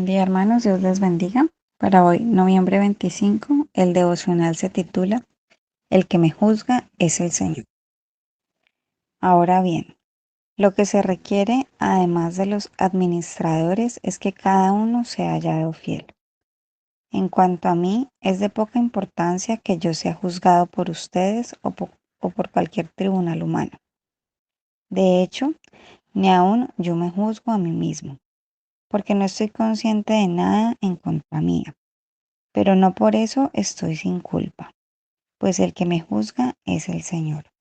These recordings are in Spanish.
Buen día, hermanos, Dios les bendiga. Para hoy, noviembre 25, el devocional se titula El que me juzga es el Señor. Ahora bien, lo que se requiere, además de los administradores, es que cada uno sea hallado fiel. En cuanto a mí, es de poca importancia que yo sea juzgado por ustedes o por cualquier tribunal humano. De hecho, ni aun yo me juzgo a mí mismo, porque no estoy consciente de nada en contra mía. Pero no por eso estoy sin culpa, pues el que me juzga es el Señor.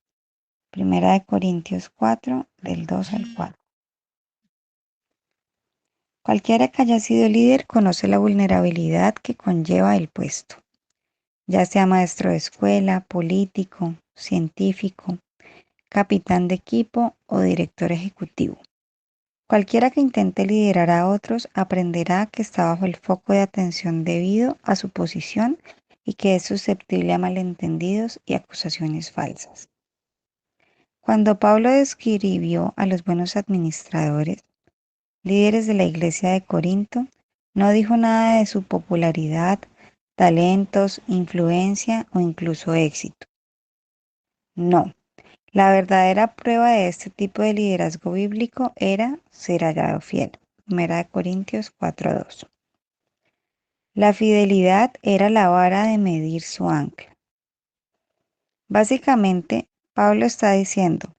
Primera de Corintios 4, del 2 al 4. Cualquiera que haya sido líder conoce la vulnerabilidad que conlleva el puesto, ya sea maestro de escuela, político, científico, capitán de equipo o director ejecutivo. Cualquiera que intente liderar a otros aprenderá que está bajo el foco de atención debido a su posición y que es susceptible a malentendidos y acusaciones falsas. Cuando Pablo describió a los buenos administradores, líderes de la iglesia de Corinto, no dijo nada de su popularidad, talentos, influencia o incluso éxito. No, la verdadera prueba de este tipo de liderazgo bíblico era ser hallado fiel. Primera de Corintios 4:2. La fidelidad era la vara de medir su ancla. Básicamente, Pablo está diciendo,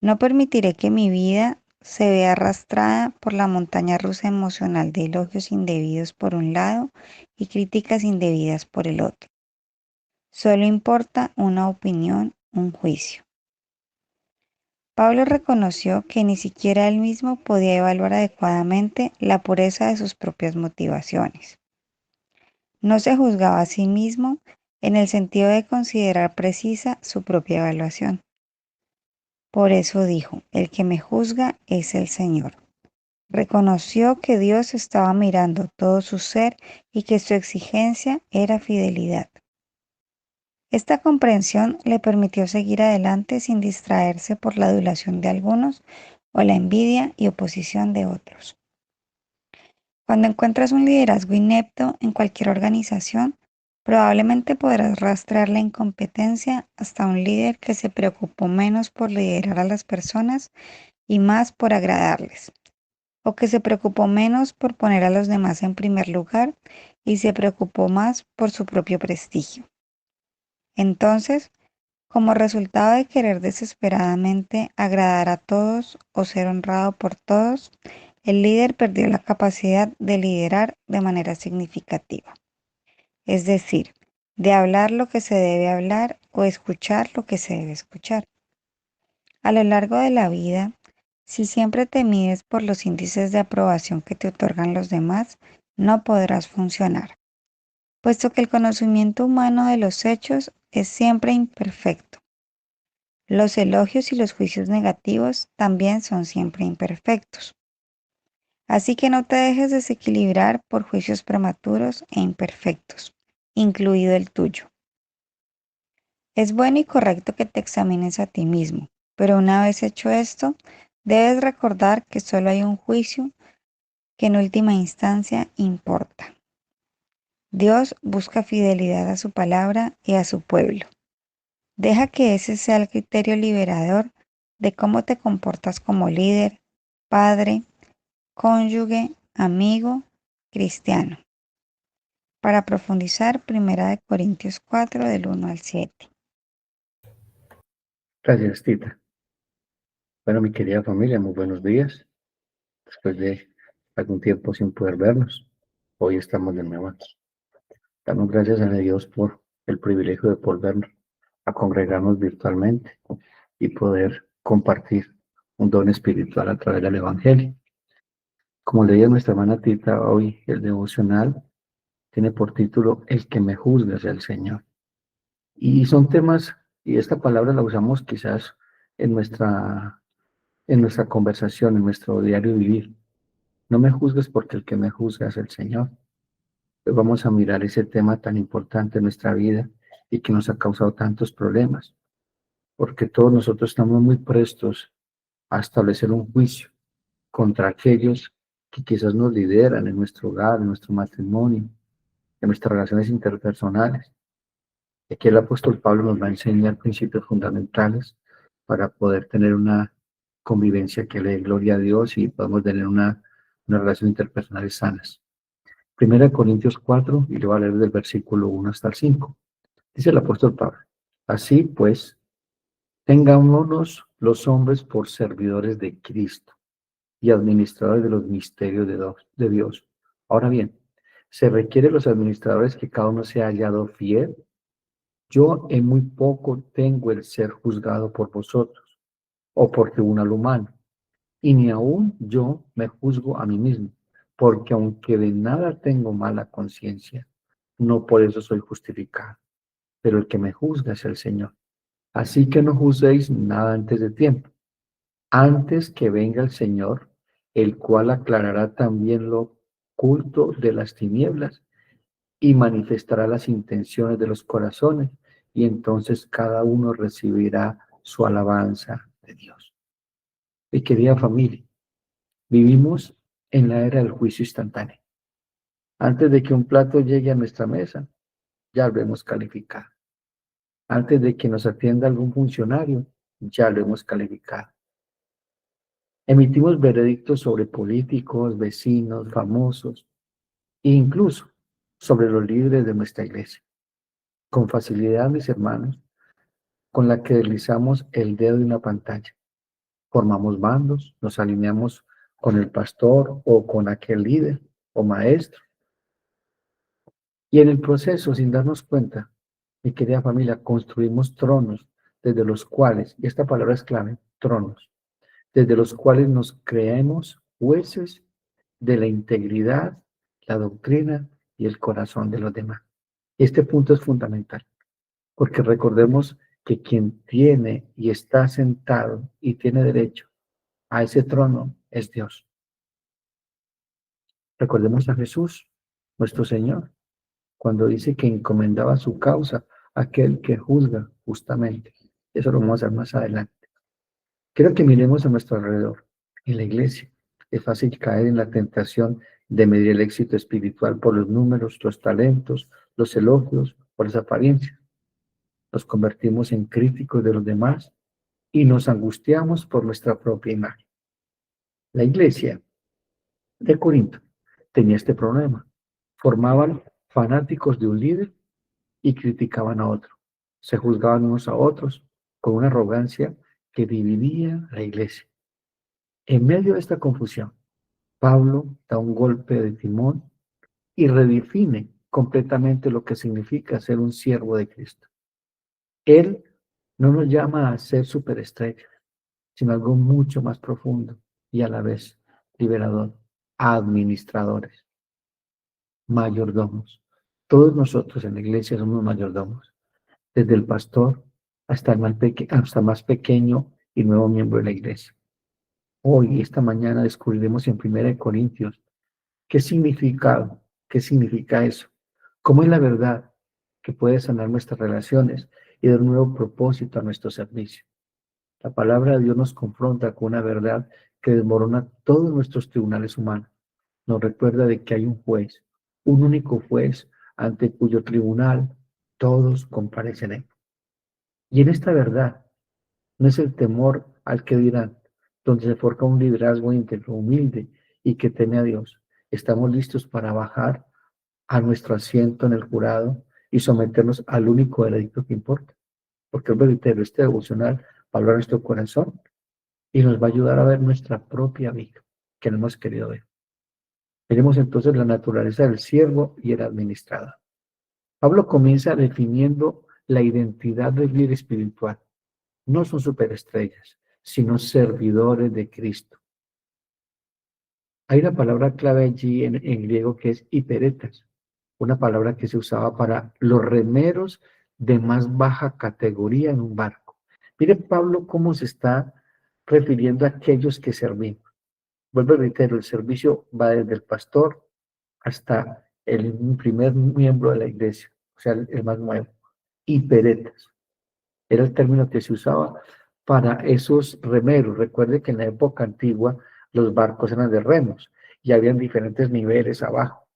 no permitiré que mi vida se vea arrastrada por la montaña rusa emocional de elogios indebidos por un lado y críticas indebidas por el otro. Solo importa una opinión, un juicio. Pablo reconoció que ni siquiera él mismo podía evaluar adecuadamente la pureza de sus propias motivaciones. No se juzgaba a sí mismo en el sentido de considerar precisa su propia evaluación. Por eso dijo, el que me juzga es el Señor. Reconoció que Dios estaba mirando todo su ser y que su exigencia era fidelidad. Esta comprensión le permitió seguir adelante sin distraerse por la adulación de algunos o la envidia y oposición de otros. Cuando encuentras un liderazgo inepto en cualquier organización, probablemente podrás rastrear la incompetencia hasta un líder que se preocupó menos por liderar a las personas y más por agradarles, o que se preocupó menos por poner a los demás en primer lugar y se preocupó más por su propio prestigio. Entonces, como resultado de querer desesperadamente agradar a todos o ser honrado por todos, el líder perdió la capacidad de liderar de manera significativa. Es decir, de hablar lo que se debe hablar o escuchar lo que se debe escuchar. A lo largo de la vida, si siempre te mides por los índices de aprobación que te otorgan los demás, no podrás funcionar, puesto que el conocimiento humano de los hechos es siempre imperfecto. Los elogios y los juicios negativos también son siempre imperfectos. Así que no te dejes desequilibrar por juicios prematuros e imperfectos, incluido el tuyo. Es bueno y correcto que te examines a ti mismo, pero una vez hecho esto, debes recordar que solo hay un juicio que en última instancia importa. Dios busca fidelidad a su palabra y a su pueblo. Deja que ese sea el criterio liberador de cómo te comportas como líder, padre, cónyuge, amigo, cristiano. Para profundizar, 1 Corintios 4, del 1 al 7. Gracias, Tita. Bueno, mi querida familia, muy buenos días. Después de algún tiempo sin poder vernos, hoy estamos de nuevo aquí. Damos gracias a Dios por el privilegio de volver a congregarnos virtualmente y poder compartir un don espiritual a través del Evangelio. Como leía nuestra hermana Tita, hoy el devocional tiene por título El que me juzga es el Señor. Y son temas, y esta palabra la usamos quizás en nuestra conversación, en nuestro diario vivir. No me juzgues porque el que me juzga es el Señor. Hoy vamos a mirar ese tema tan importante en nuestra vida y que nos ha causado tantos problemas, porque todos nosotros estamos muy prestos a establecer un juicio contra aquellos que quizás nos lideran en nuestro hogar, en nuestro matrimonio, en nuestras relaciones interpersonales. Aquí el apóstol Pablo nos va a enseñar principios fundamentales para poder tener una convivencia que le dé gloria a Dios y podamos tener una relación interpersonal sanas. Primera de Corintios 4, y le voy a leer del versículo 1 hasta el 5. Dice el apóstol Pablo: así pues, tengámonos los hombres por servidores de Cristo y administradores de los misterios de Dios. Ahora bien, se requiere de los administradores que cada uno sea hallado fiel. Yo en muy poco tengo el ser juzgado por vosotros o por tribunal humano, y ni aun yo me juzgo a mí mismo, porque aunque de nada tengo mala conciencia, no por eso soy justificado, pero el que me juzga es el Señor. Así que no juzguéis nada antes de tiempo, antes que venga el Señor, el cual aclarará también lo oculto de las tinieblas y manifestará las intenciones de los corazones, y entonces cada uno recibirá su alabanza de Dios. Mi querida familia, vivimos en la era del juicio instantáneo. Antes de que un plato llegue a nuestra mesa, ya lo hemos calificado. Antes de que nos atienda algún funcionario, ya lo hemos calificado. Emitimos veredictos sobre políticos, vecinos, famosos e incluso sobre los líderes de nuestra iglesia. Con facilidad, mis hermanos, con la que deslizamos el dedo de una pantalla. Formamos bandos, nos alineamos con el pastor o con aquel líder o maestro. Y en el proceso, sin darnos cuenta, mi querida familia, construimos tronos desde los cuales, y esta palabra es clave, tronos, desde los cuales nos creemos jueces de la integridad, la doctrina y el corazón de los demás. Este punto es fundamental, porque recordemos que quien tiene y está sentado y tiene derecho a ese trono es Dios. Recordemos a Jesús, nuestro Señor, cuando dice que encomendaba su causa a aquel que juzga justamente. Eso lo vamos a ver más adelante. Quiero que miremos a nuestro alrededor, en la iglesia. Es fácil caer en la tentación de medir el éxito espiritual por los números, los talentos, los elogios, por las apariencias. Nos convertimos en críticos de los demás y nos angustiamos por nuestra propia imagen. La iglesia de Corinto tenía este problema. Formaban fanáticos de un líder y criticaban a otro. Se juzgaban unos a otros con una arrogancia que dividía la iglesia. En medio de esta confusión, Pablo da un golpe de timón y redefine completamente lo que significa ser un siervo de Cristo. Él no nos llama a ser superestrellas, sino algo mucho más profundo y a la vez liberador, administradores, mayordomos. Todos nosotros en la iglesia somos mayordomos, desde el pastor hasta el más pequeño y nuevo miembro de la iglesia. Hoy, esta mañana, descubriremos en 1 Corintios qué significa eso, cómo es la verdad que puede sanar nuestras relaciones y dar un nuevo propósito a nuestro servicio. La palabra de Dios nos confronta con una verdad que desmorona todos nuestros tribunales humanos. Nos recuerda de que hay un juez, un único juez ante cuyo tribunal todos comparecen. Y en esta verdad no es el temor al que dirán, donde se forja un liderazgo íntegro, humilde y que teme a Dios. Estamos listos para bajar a nuestro asiento en el jurado y someternos al único veredicto que importa. Porque el veredicto este devocional va a hablar nuestro corazón y nos va a ayudar a ver nuestra propia vida que no hemos querido ver. Veremos entonces la naturaleza del siervo y el administrador. Pablo comienza definiendo la identidad del líder espiritual. No son superestrellas, sino servidores de Cristo. Hay una palabra clave allí en griego que es hiperetas, una palabra que se usaba para los remeros de más baja categoría en un barco. Mire Pablo cómo se está refiriendo a aquellos que servimos. Vuelvo a reiterar, el servicio va desde el pastor hasta el primer miembro de la iglesia, o sea, el más nuevo. Hiperetas. Era el término que se usaba para esos remeros. Recuerde que en la época antigua los barcos eran de remos y habían diferentes niveles abajo.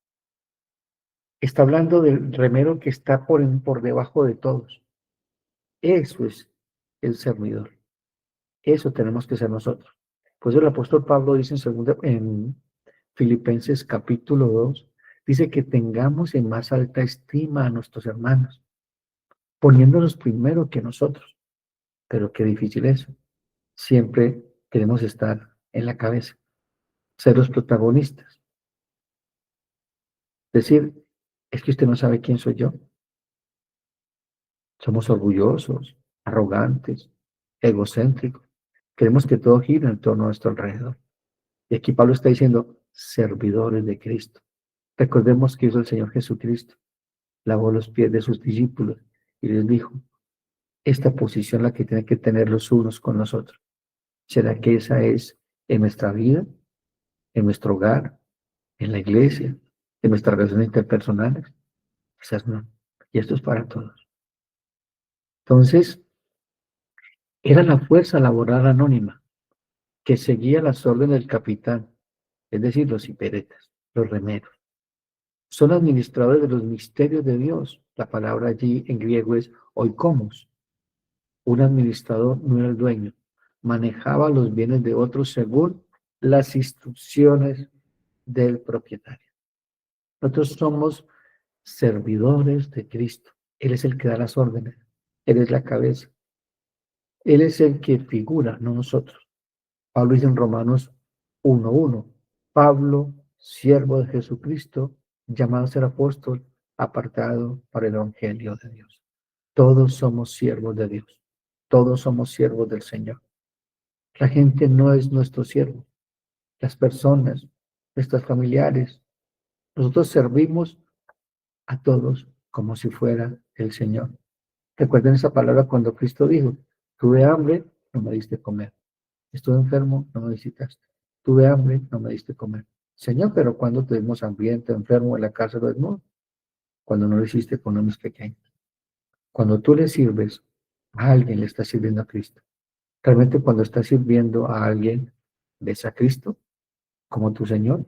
Está hablando del remero que está por debajo de todos. Eso es el servidor. Eso tenemos que ser nosotros. Pues el apóstol Pablo dice en Filipenses capítulo 2, dice que tengamos en más alta estima a nuestros hermanos, poniéndonos primero que nosotros. Pero qué difícil es. Siempre queremos estar en la cabeza, ser los protagonistas. Decir, es que usted no sabe quién soy yo. Somos orgullosos, arrogantes, egocéntricos. Queremos que todo gire en torno a nuestro alrededor. Y aquí Pablo está diciendo, servidores de Cristo. Recordemos que hizo el Señor Jesucristo, lavó los pies de sus discípulos y les dijo, esta posición la que tienen que tener los unos con los otros. ¿Será que esa es en nuestra vida, en nuestro hogar, en la iglesia, en nuestras relaciones interpersonales? Quizás no. Y esto es para todos. Entonces, era la fuerza laboral anónima que seguía las órdenes del capitán, es decir, los hiperetas, los remeros. Son administradores de los misterios de Dios. La palabra allí en griego es oikomos. Un administrador no era el dueño, manejaba los bienes de otros según las instrucciones del propietario. Nosotros somos servidores de Cristo. Él es el que da las órdenes. Él es la cabeza. Él es el que figura, no nosotros. Pablo dice en Romanos 1:1, Pablo, siervo de Jesucristo, llamado a ser apóstol, apartado para el evangelio de Dios. Todos somos siervos de Dios. Todos somos siervos del Señor. La gente no es nuestro siervo. Las personas, nuestros familiares, nosotros servimos a todos como si fuera el Señor. Recuerden esa palabra cuando Cristo dijo, tuve hambre, no me diste comer. Estuve enfermo, no me visitaste. Tuve hambre, no me diste comer. Señor, pero cuando tuvimos hambriento, enfermo, en la cárcel o desnudo, cuando no lo hiciste con unos pequeños. Cuando tú le sirves a alguien, le estás sirviendo a Cristo. Realmente cuando estás sirviendo a alguien, ves a Cristo como tu Señor.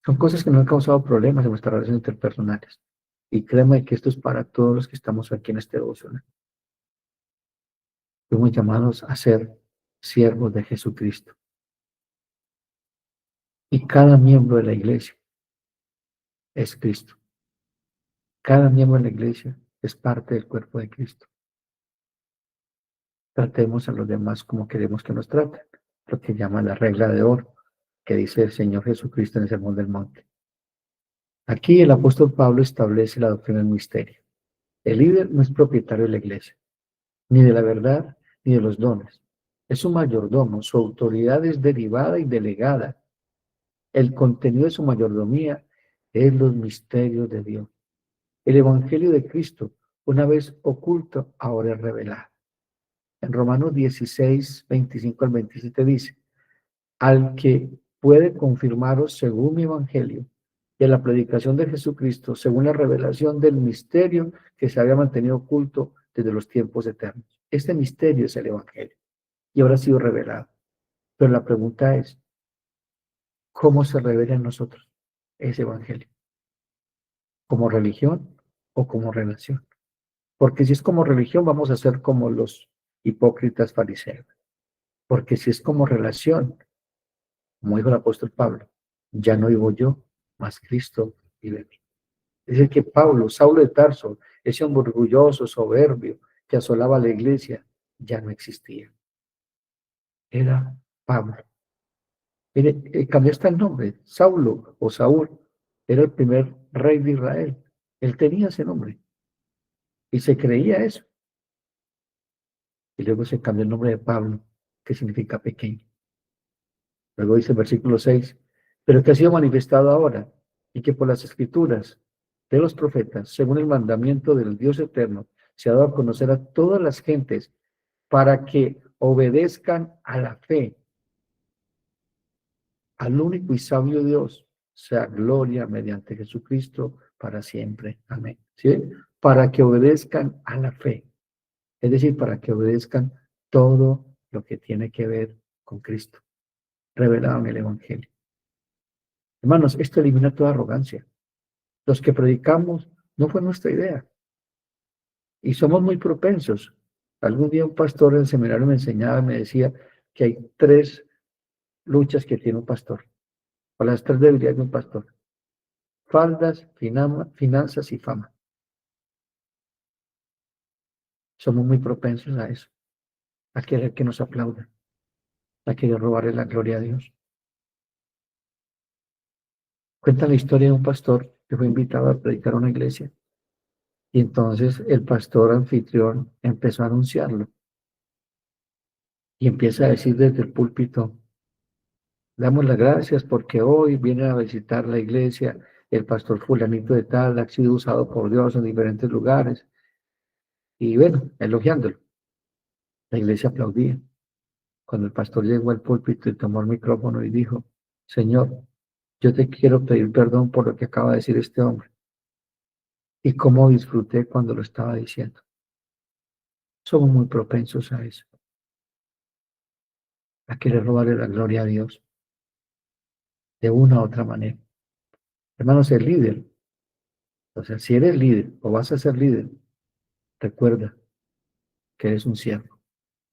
Son cosas que no han causado problemas en nuestras relaciones interpersonales. Y créeme que esto es para todos los que estamos aquí en este devocional. Fuimos llamados a ser siervos de Jesucristo. Y cada miembro de la iglesia es Cristo. Cada miembro de la iglesia es parte del cuerpo de Cristo. Tratemos a los demás como queremos que nos traten. Lo que llama la regla de oro, que dice el Señor Jesucristo en el Sermón del Monte. Aquí el apóstol Pablo establece la doctrina del misterio. El líder no es propietario de la iglesia, ni de la verdad, ni de los dones. Es un mayordomo, su autoridad es derivada y delegada. El contenido de su mayordomía es los misterios de Dios. El evangelio de Cristo, una vez oculto, ahora es revelado. En Romanos 16, 25 al 27 dice, al que puede confirmaros según mi evangelio, de la predicación de Jesucristo, según la revelación del misterio que se había mantenido oculto desde los tiempos eternos. Este misterio es el evangelio y ahora ha sido revelado. Pero la pregunta es, ¿cómo se revela en nosotros ese evangelio? ¿Como religión o como relación? Porque si es como religión, vamos a ser como los hipócritas fariseos. Porque si es como relación, como dijo el apóstol Pablo, ya no vivo yo, mas Cristo vive en mí. Es decir, que Pablo, Saulo de Tarso, ese hombre orgulloso, soberbio, que asolaba la iglesia, ya no existía. Era Pablo. Mire, cambió hasta el nombre, Saulo o Saúl, era el primer rey de Israel. Él tenía ese nombre y se creía eso. Y luego se cambió el nombre de Pablo, que significa pequeño. Luego dice el versículo 6, pero que ha sido manifestado ahora y que por las escrituras de los profetas, según el mandamiento del Dios eterno, se ha dado a conocer a todas las gentes para que obedezcan a la fe, al único y sabio Dios, sea gloria mediante Jesucristo para siempre. Amén. ¿Sí? Para que obedezcan a la fe, es decir, para que obedezcan todo lo que tiene que ver con Cristo. revelaban el Evangelio. Hermanos, esto elimina toda arrogancia. Los que predicamos no fue nuestra idea y somos muy propensos. Algún día un pastor en el seminario me enseñaba y me decía que hay tres luchas que tiene un pastor, o las tres debilidades de un pastor: faldas, finanzas y fama. Somos muy propensos a eso, a querer que nos aplaudan, a querer robarle la gloria a Dios. Cuenta la historia de un pastor que fue invitado a predicar a una iglesia y entonces el pastor anfitrión empezó a anunciarlo y empieza a decir desde el púlpito: damos las gracias porque hoy viene a visitar la iglesia el pastor fulanito de tal, ha sido usado por Dios en diferentes lugares, y bueno, elogiándolo. La iglesia aplaudía. Cuando el pastor llegó al púlpito y tomó el micrófono y dijo: Señor, yo te quiero pedir perdón por lo que acaba de decir este hombre y cómo disfruté cuando lo estaba diciendo. Somos muy propensos a eso, a querer robarle la gloria a Dios de una u otra manera. Hermanos, el líder, o sea, si eres líder o vas a ser líder, recuerda que eres un siervo.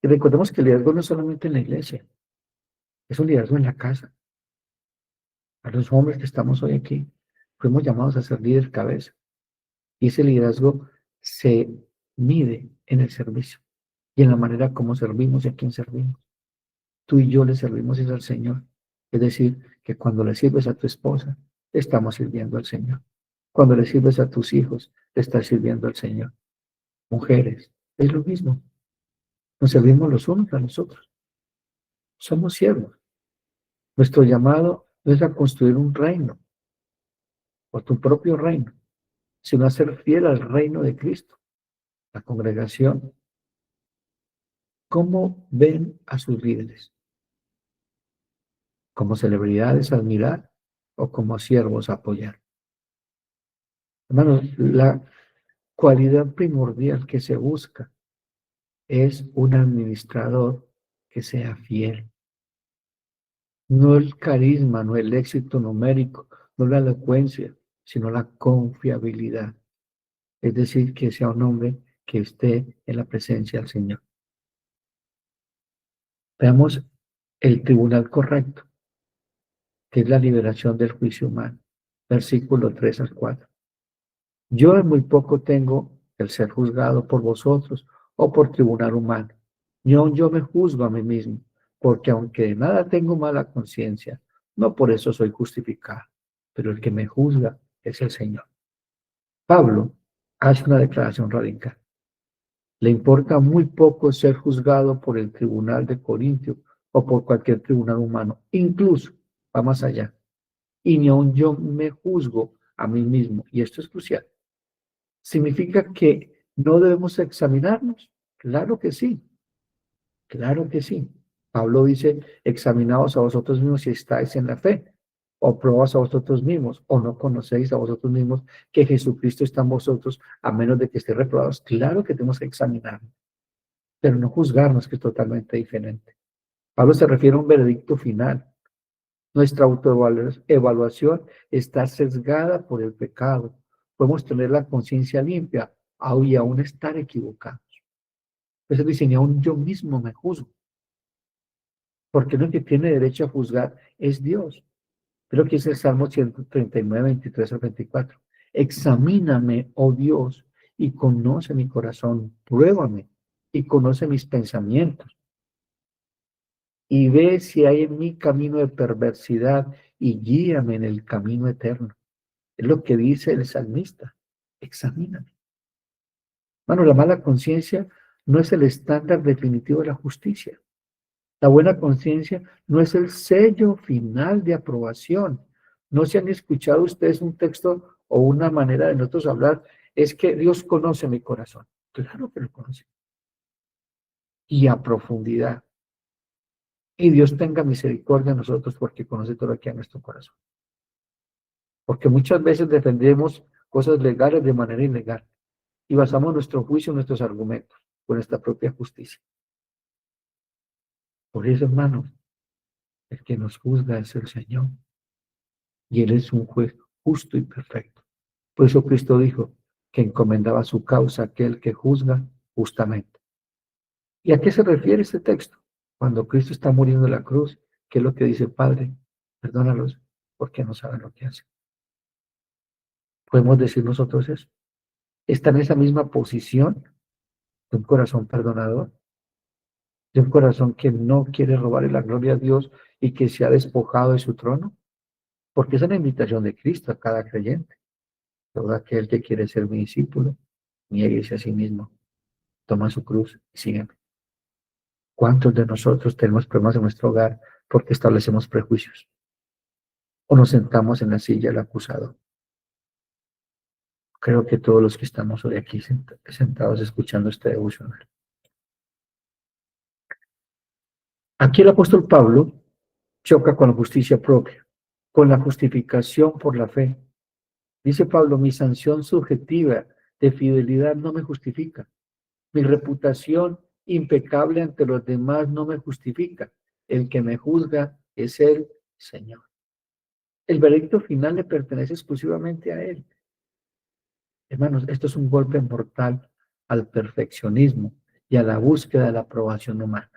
Y recordemos que el liderazgo no es solamente en la iglesia, es un liderazgo en la casa. A los hombres que estamos hoy aquí, fuimos llamados a ser líder cabeza. Y ese liderazgo se mide en el servicio y en la manera como servimos y a quién servimos. Tú y yo le servimos es al Señor. Es decir, que cuando le sirves a tu esposa, le estamos sirviendo al Señor. Cuando le sirves a tus hijos, le estás sirviendo al Señor. Mujeres, es lo mismo. Nos servimos los unos a los otros. Somos siervos. Nuestro llamado no es a construir un reino o tu propio reino, sino a ser fiel al reino de Cristo. La congregación, ¿cómo ven a sus líderes? ¿Como celebridades a admirar o como siervos a apoyar? Hermanos, la cualidad primordial que se busca es un administrador que sea fiel. No el carisma, no el éxito numérico, no la elocuencia, sino la confiabilidad. Es decir, que sea un hombre que esté en la presencia del Señor. Veamos el tribunal correcto, que es la liberación del juicio humano. Versículo 3 al 4. Yo en muy poco tengo el ser juzgado por vosotros o por tribunal humano. Ni aun yo me juzgo a mí mismo, porque aunque de nada tengo mala conciencia, no por eso soy justificado, pero el que me juzga es el Señor. Pablo hace una declaración radical. Le importa muy poco ser juzgado por el tribunal de Corintio o por cualquier tribunal humano. Incluso, va más allá. Y ni aun yo me juzgo a mí mismo. Y esto es crucial. ¿Significa que no debemos examinarnos? Claro que sí, claro que sí. Pablo dice: examinaos a vosotros mismos si estáis en la fe, o probaos a vosotros mismos, o no conocéis a vosotros mismos que Jesucristo está en vosotros, a menos de que estéis reprobados. Claro que tenemos que examinarnos, pero no juzgarnos, que es totalmente diferente. Pablo se refiere a un veredicto final. Nuestra autoevaluación está sesgada por el pecado. Podemos tener la conciencia limpia y aún estar equivocados. Eso dice: ni aún yo mismo me juzgo, porque el que tiene derecho a juzgar es Dios. Creo que es el Salmo 139, 23 al 24. Examíname, oh Dios, y conoce mi corazón. Pruébame y conoce mis pensamientos. Y ve si hay en mí camino de perversidad y guíame en el camino eterno. Es lo que dice el salmista. Examíname. Bueno, la mala conciencia no es el estándar definitivo de la justicia. La buena conciencia no es el sello final de aprobación. No se han escuchado ustedes un texto o una manera de nosotros hablar: es que Dios conoce mi corazón. Claro que lo conoce. Y a profundidad. Y Dios tenga misericordia de nosotros porque conoce todo aquí a nuestro corazón. Porque muchas veces defendemos cosas legales de manera ilegal y basamos nuestro juicio en nuestros argumentos, con nuestra propia justicia. Por eso, hermanos, El que nos juzga es el Señor y Él es un juez justo y perfecto. Por eso Cristo dijo que encomendaba su causa a aquel que juzga justamente. ¿Y a qué se refiere este texto? Cuando Cristo está muriendo en la cruz, ¿qué es lo que dice? Padre, perdónalos porque no saben lo que hacen. ¿Podemos decir nosotros eso? ¿Está en esa misma posición de un corazón perdonador? ¿De un corazón que no quiere robarle la gloria a Dios y que se ha despojado de su trono? Porque esa es la invitación de Cristo a cada creyente. Todo aquel que quiere ser mi discípulo, niéguese a sí mismo, toma su cruz y sígueme. ¿Cuántos de nosotros tenemos problemas en nuestro hogar porque establecemos prejuicios? ¿O nos sentamos en la silla del acusador? Creo que todos los que estamos hoy aquí sentados escuchando este devocional. Aquí el apóstol Pablo choca con la justicia propia, con la justificación por la fe. Dice Pablo, mi sanción subjetiva de fidelidad no me justifica. Mi reputación impecable ante los demás no me justifica. El que me juzga es el Señor. El veredicto final le pertenece exclusivamente a Él. Hermanos, esto es un golpe mortal al perfeccionismo y a la búsqueda de la aprobación humana.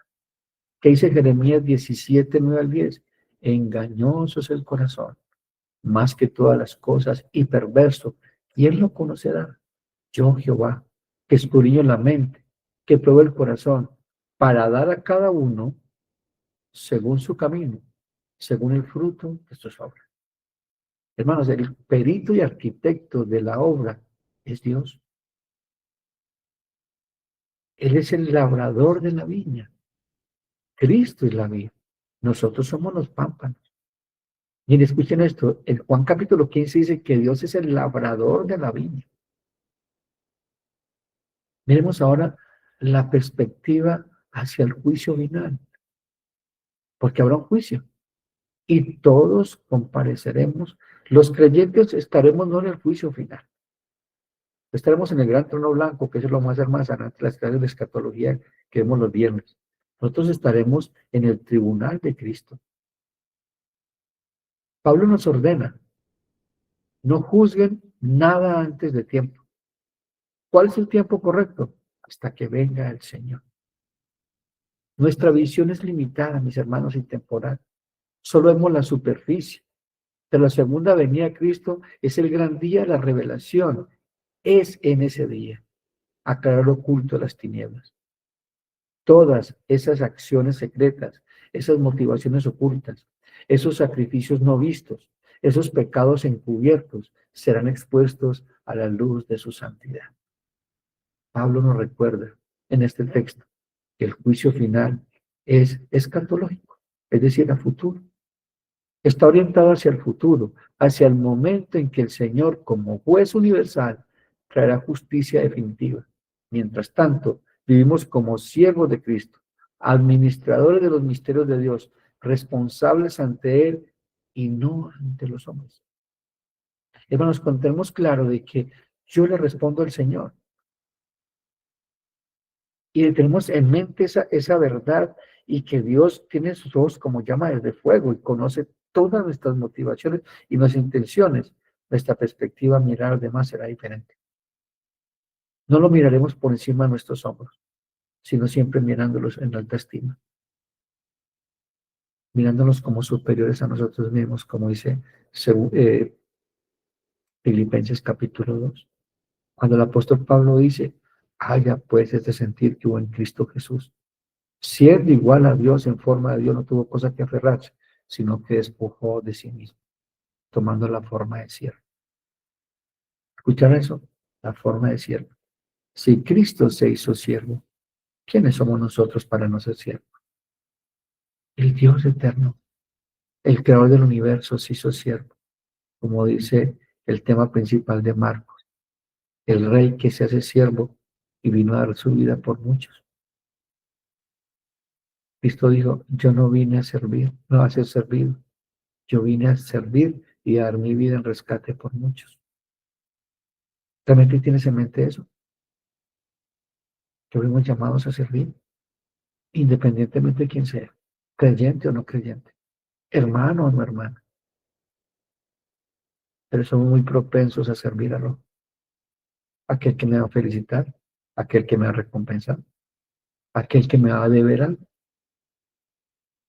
¿Qué dice Jeremías 17, 9 al 10? Engañoso es el corazón, más que todas las cosas, y perverso. ¿Quién lo conocerá? Yo, Jehová, que escudriño la mente, que pruebo el corazón, para dar a cada uno según su camino, según el fruto de sus obras. Hermanos, el perito y arquitecto de la obra es Dios. Él es el labrador de la viña. Cristo es la viña. Nosotros somos los pámpanos. Y escuchen esto, en Juan capítulo 15 dice que Dios es el labrador de la viña. Miremos ahora la perspectiva hacia el juicio final, porque habrá un juicio y todos compareceremos. Los creyentes estaremos no en el juicio final, estaremos en el gran trono blanco, que es lo más hermosanante, las clases de escatología que vemos los viernes. Nosotros estaremos en el tribunal de Cristo. Pablo nos ordena, no juzguen nada antes de tiempo. ¿Cuál es el tiempo correcto? Hasta que venga el Señor. Nuestra visión es limitada, mis hermanos, y temporal. Solo vemos la superficie. Pero la segunda venida de Cristo es el gran día de la revelación. Es en ese día aclarar lo oculto de las tinieblas. Todas esas acciones secretas, esas motivaciones ocultas, esos sacrificios no vistos, esos pecados encubiertos serán expuestos a la luz de su santidad. Pablo nos recuerda en este texto que el juicio final es escatológico, es decir, a futuro. Está orientado hacia el futuro, hacia el momento en que el Señor, como juez universal, traerá justicia definitiva. Mientras tanto, vivimos como siervos de Cristo, administradores de los misterios de Dios, responsables ante Él y no ante los hombres. Hermanos, contemos claro de que yo le respondo al Señor. Y tenemos en mente esa verdad y que Dios tiene sus ojos como llamas de fuego y conoce todas nuestras motivaciones y nuestras intenciones. Nuestra perspectiva mirar al demás será diferente. No lo miraremos por encima de nuestros hombros, sino siempre mirándolos en alta estima, mirándolos como superiores a nosotros mismos, como dice Filipenses capítulo 2. Cuando el apóstol Pablo dice, haya pues este sentir que hubo en Cristo Jesús. Siendo igual a Dios en forma de Dios, no tuvo cosa que aferrarse, sino que despojó de sí mismo, tomando la forma de siervo. ¿Escuchan eso? La forma de siervo. Si Cristo se hizo siervo, ¿quiénes somos nosotros para no ser siervos? El Dios eterno, el creador del universo, se hizo siervo, como dice el tema principal de Marcos, el rey que se hace siervo y vino a dar su vida por muchos. Cristo dijo, yo no vine a servir, no a ser servido. Yo vine a servir y a dar mi vida en rescate por muchos. ¿Realmente tienes en mente eso? Que fuimos llamados a servir, independientemente de quién sea, creyente o no creyente. hermano o no hermana, pero somos muy propensos a servir al otro, aquel que me va a felicitar, aquel que me va a recompensar, aquel que me va a deber algo.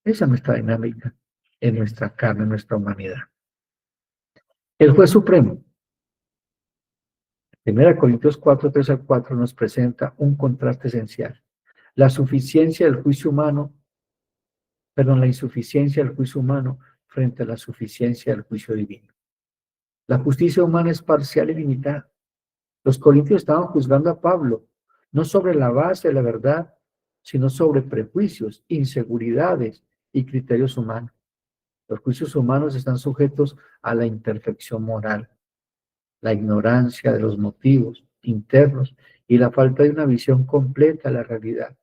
Esa es nuestra dinámica en nuestra carne, en nuestra humanidad. El juez supremo, 1 Corintios 4, 3 al 4, nos presenta un contraste esencial. La suficiencia del juicio humano, la insuficiencia del juicio humano frente a la suficiencia del juicio divino. La justicia humana es parcial y limitada. Los corintios estaban juzgando a Pablo, no sobre la base de la verdad, sino sobre prejuicios, inseguridades y criterios humanos. Los juicios humanos están sujetos a la imperfección moral, la ignorancia de los motivos internos y la falta de una visión completa de la realidad.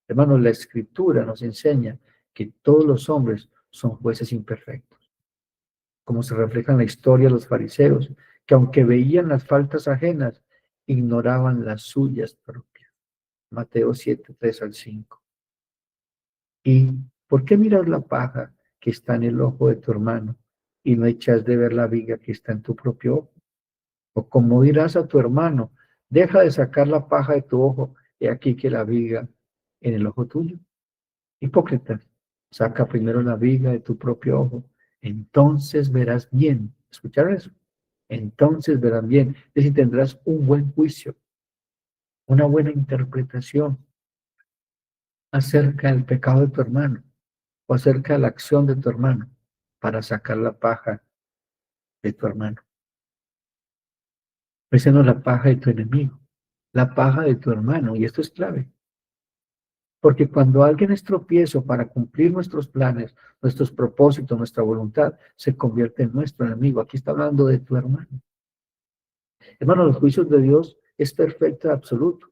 Hermanos, la Escritura nos enseña que todos los hombres son jueces imperfectos, como se refleja en la historia de los fariseos, que aunque veían las faltas ajenas, ignoraban las suyas propias. Mateo 7, 3 al 5. ¿Y por qué miras la paja que está en el ojo de tu hermano y no echas de ver la viga que está en tu propio ojo? O como dirás a tu hermano, deja de sacar la paja de tu ojo, he aquí que la viga en el ojo tuyo. Hipócrita, saca primero la viga de tu propio ojo, entonces verás bien. ¿Escucharon eso? Entonces verás bien. Es decir, tendrás un buen juicio, una buena interpretación acerca del pecado de tu hermano o acerca de la acción de tu hermano para sacar la paja de tu hermano. Esa no es la paja de tu enemigo, la paja de tu hermano, y esto es clave. Porque cuando alguien es tropiezo para cumplir nuestros planes, nuestros propósitos, nuestra voluntad, se convierte en nuestro enemigo. Aquí está hablando de tu hermano. Hermano, los juicios de Dios es perfecto y absoluto.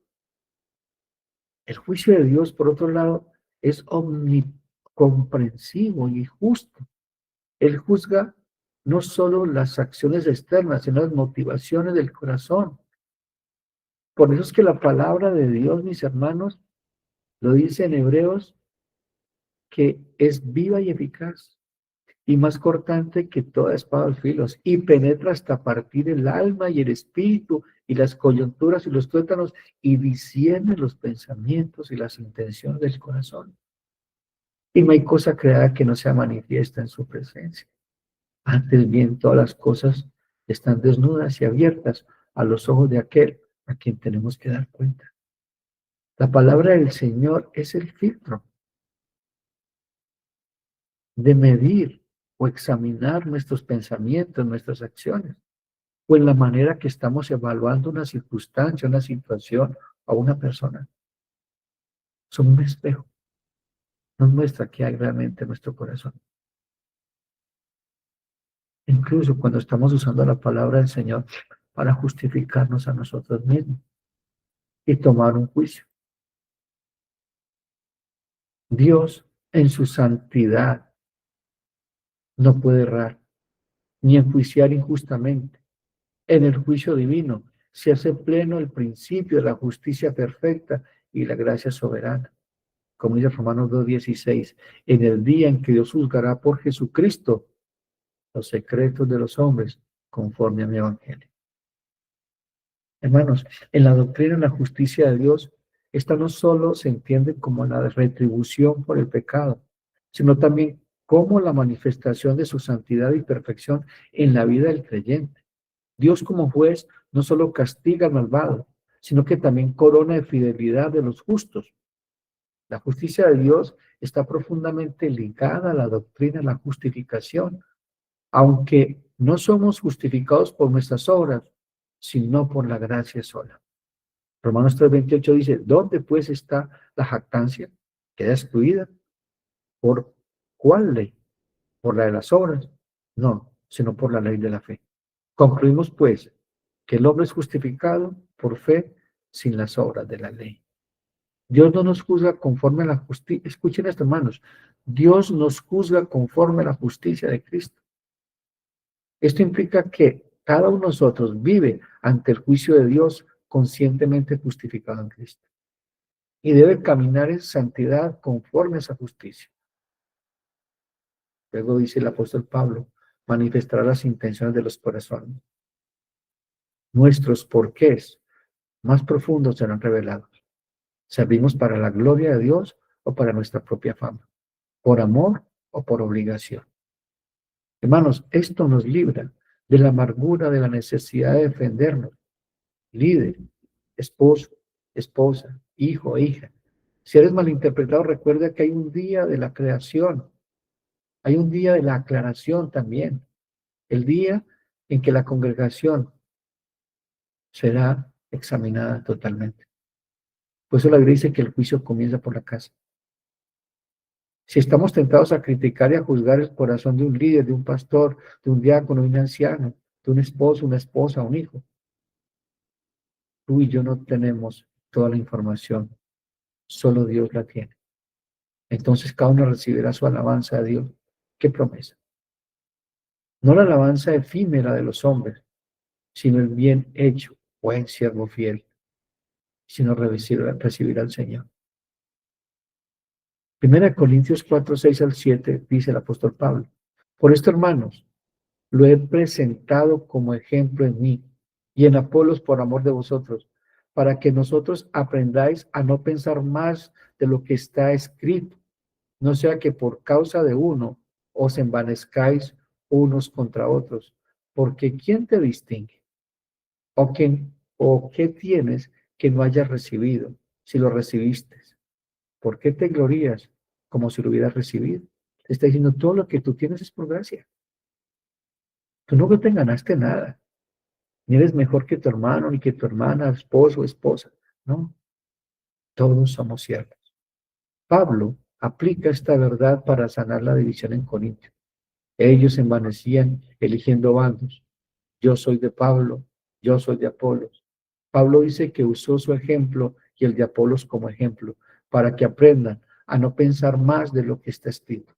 El juicio de Dios, por otro lado, es omnicomprensivo y justo. Él juzga no solo las acciones externas, sino las motivaciones del corazón. Por eso es que la palabra de Dios, mis hermanos, lo dice en Hebreos, que es viva y eficaz y más cortante que toda espada de filos, y penetra hasta partir el alma y el espíritu, y las coyunturas y los tuétanos, y discierne los pensamientos y las intenciones del corazón. Y no hay cosa creada que no sea manifiesta en su presencia. Antes bien, todas las cosas están desnudas y abiertas a los ojos de aquel a quien tenemos que dar cuenta. La palabra del Señor es el filtro de medir o examinar nuestros pensamientos, nuestras acciones, o en la manera que estamos evaluando una circunstancia, una situación o una persona. Son un espejo. Nos muestra qué hay realmente en nuestro corazón. Incluso cuando estamos usando la palabra del Señor para justificarnos a nosotros mismos y tomar un juicio. Dios en su santidad no puede errar ni enjuiciar injustamente. En el juicio divino se hace pleno el principio de la justicia perfecta y la gracia soberana. Como dice Romanos 2:16, en el día en que Dios juzgará por Jesucristo los secretos de los hombres conforme a mi evangelio. Hermanos, en la doctrina de la justicia de Dios, esta no solo se entiende como la retribución por el pecado, sino también como la manifestación de su santidad y perfección en la vida del creyente. Dios como juez no solo castiga al malvado, sino que también corona de fidelidad de los justos. La justicia de Dios está profundamente ligada a la doctrina de la justificación, aunque no somos justificados por nuestras obras, sino por la gracia sola. Romanos 3:28 dice, ¿dónde pues está la jactancia? Queda excluida. ¿Por cuál ley? ¿Por la de las obras? No, sino por la ley de la fe. Concluimos pues que el hombre es justificado por fe sin las obras de la ley. Dios no nos juzga conforme a la justicia. Escuchen esto, hermanos. Dios nos juzga conforme a la justicia de Cristo. Esto implica que cada uno de nosotros vive ante el juicio de Dios conscientemente justificado en Cristo. Y debe caminar en santidad conforme a esa justicia. Luego dice el apóstol Pablo, manifestará las intenciones de los corazones. Nuestros porqués más profundos serán revelados. ¿Servimos para la gloria de Dios o para nuestra propia fama? ¿Por amor o por obligación? Hermanos, esto nos libra de la amargura de la necesidad de defendernos. Líder, esposo, esposa, hijo, hija. Si eres malinterpretado, recuerda que hay un día de la creación, hay un día de la aclaración también, el día en que la congregación será examinada totalmente. Por eso la Biblia dice que el juicio comienza por la casa. Si estamos tentados a criticar y a juzgar el corazón de un líder, de un pastor, de un diácono, de un anciano, de un esposo, una esposa, un hijo, tú y yo no tenemos toda la información, solo Dios la tiene. Entonces cada uno recibirá su alabanza a Dios. ¿Qué promesa? No la alabanza efímera de los hombres, sino el bien hecho, buen siervo fiel, sino recibirá al Señor. 1 Corintios 4, 6 al 7 dice el apóstol Pablo. Por esto, hermanos, lo he presentado como ejemplo en mí y en Apolos por amor de vosotros, para que nosotros aprendáis a no pensar más de lo que está escrito, no sea que por causa de uno os envanezcáis unos contra otros, porque ¿quién te distingue? ¿O qué tienes que no hayas recibido, si lo recibiste? ¿Por qué te glorías como si lo hubieras recibido? Te está diciendo, todo lo que tú tienes es por gracia. Tú no te ganaste nada. Ni eres mejor que tu hermano, ni que tu hermana, esposo o esposa. No, todos somos siervos. Pablo aplica esta verdad para sanar la división en Corintio. Ellos se envanecían eligiendo bandos. Yo soy de Pablo, yo soy de Apolos. Pablo dice que usó su ejemplo y el de Apolos como ejemplo para que aprendan a no pensar más de lo que está escrito.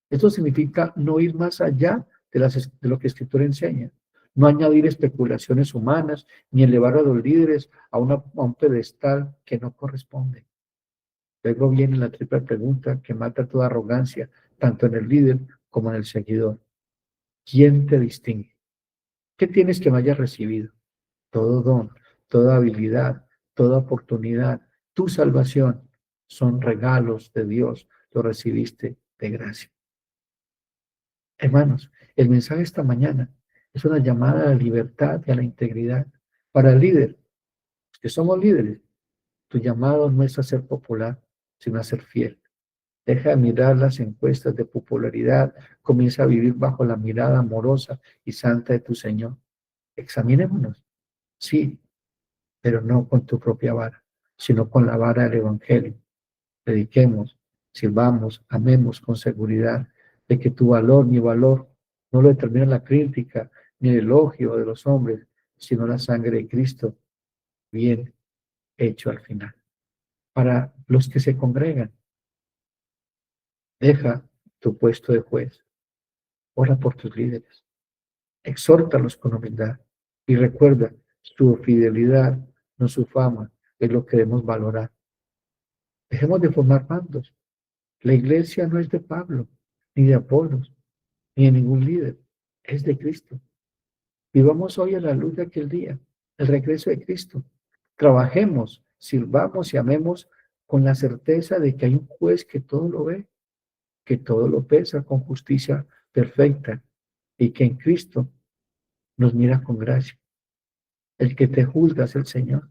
Esto significa no ir más allá de lo que la Escritura enseña, no añadir especulaciones humanas ni elevar a los líderes a un pedestal que no corresponde. Luego viene la triple pregunta que mata toda arrogancia, tanto en el líder como en el seguidor. ¿Quién te distingue? ¿Qué tienes que no hayas recibido? Todo don, toda habilidad, toda oportunidad, tu salvación son regalos de Dios, lo recibiste de gracia. Hermanos, el mensaje esta mañana es una llamada a la libertad y a la integridad. Para el líder, que somos líderes, tu llamado no es a ser popular, sino a ser fiel. Deja de mirar las encuestas de popularidad, comienza a vivir bajo la mirada amorosa y santa de tu Señor. Examinémonos, sí, pero no con tu propia vara, sino con la vara del Evangelio. Prediquemos, sirvamos, amemos con seguridad de que tu valor, mi valor, no lo determina la crítica ni el elogio de los hombres, sino la sangre de Cristo, bien hecho al final. Para los que se congregan, deja tu puesto de juez, ora por tus líderes, exhórtalos con humildad y recuerda, su fidelidad, no su fama, es lo que debemos valorar. Dejemos de formar bandos. La iglesia no es de Pablo, ni de Apolos, ni de ningún líder, es de Cristo. Vivamos hoy a la luz de aquel día, el regreso de Cristo. Trabajemos, sirvamos y amemos con la certeza de que hay un juez que todo lo ve, que todo lo pesa con justicia perfecta y que en Cristo nos mira con gracia. El que te juzga es el Señor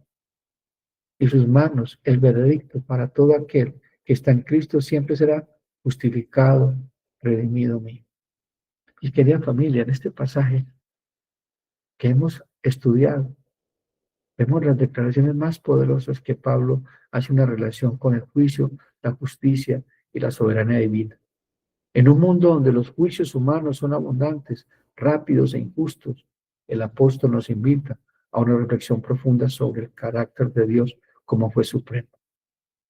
y sus manos el veredicto para todo aquel que está en Cristo siempre será justificado, redimido mío. Y querida familia, en este pasaje que hemos estudiado, vemos las declaraciones más poderosas que Pablo hace una relación con el juicio, la justicia y la soberanía divina. En un mundo donde los juicios humanos son abundantes, rápidos e injustos, el apóstol nos invita a una reflexión profunda sobre el carácter de Dios como fue supremo.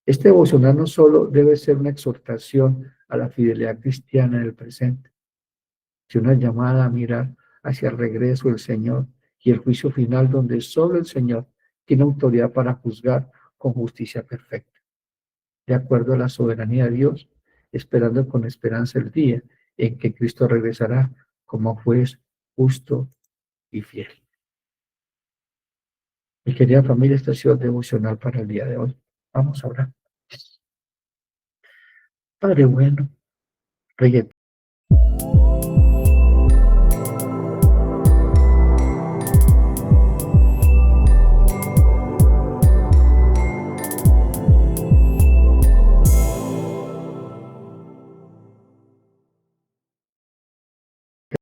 Este devocional no solo debe ser una exhortación a la fidelidad cristiana en el presente, sino una llamada a mirar hacia el regreso del Señor y el juicio final donde solo el Señor tiene autoridad para juzgar con justicia perfecta. De acuerdo a la soberanía de Dios, esperando con esperanza el día en que Cristo regresará como juez justo y fiel. Mi querida familia, esta ha sido devocional para el día de hoy. Vamos a orar. Padre bueno, Rey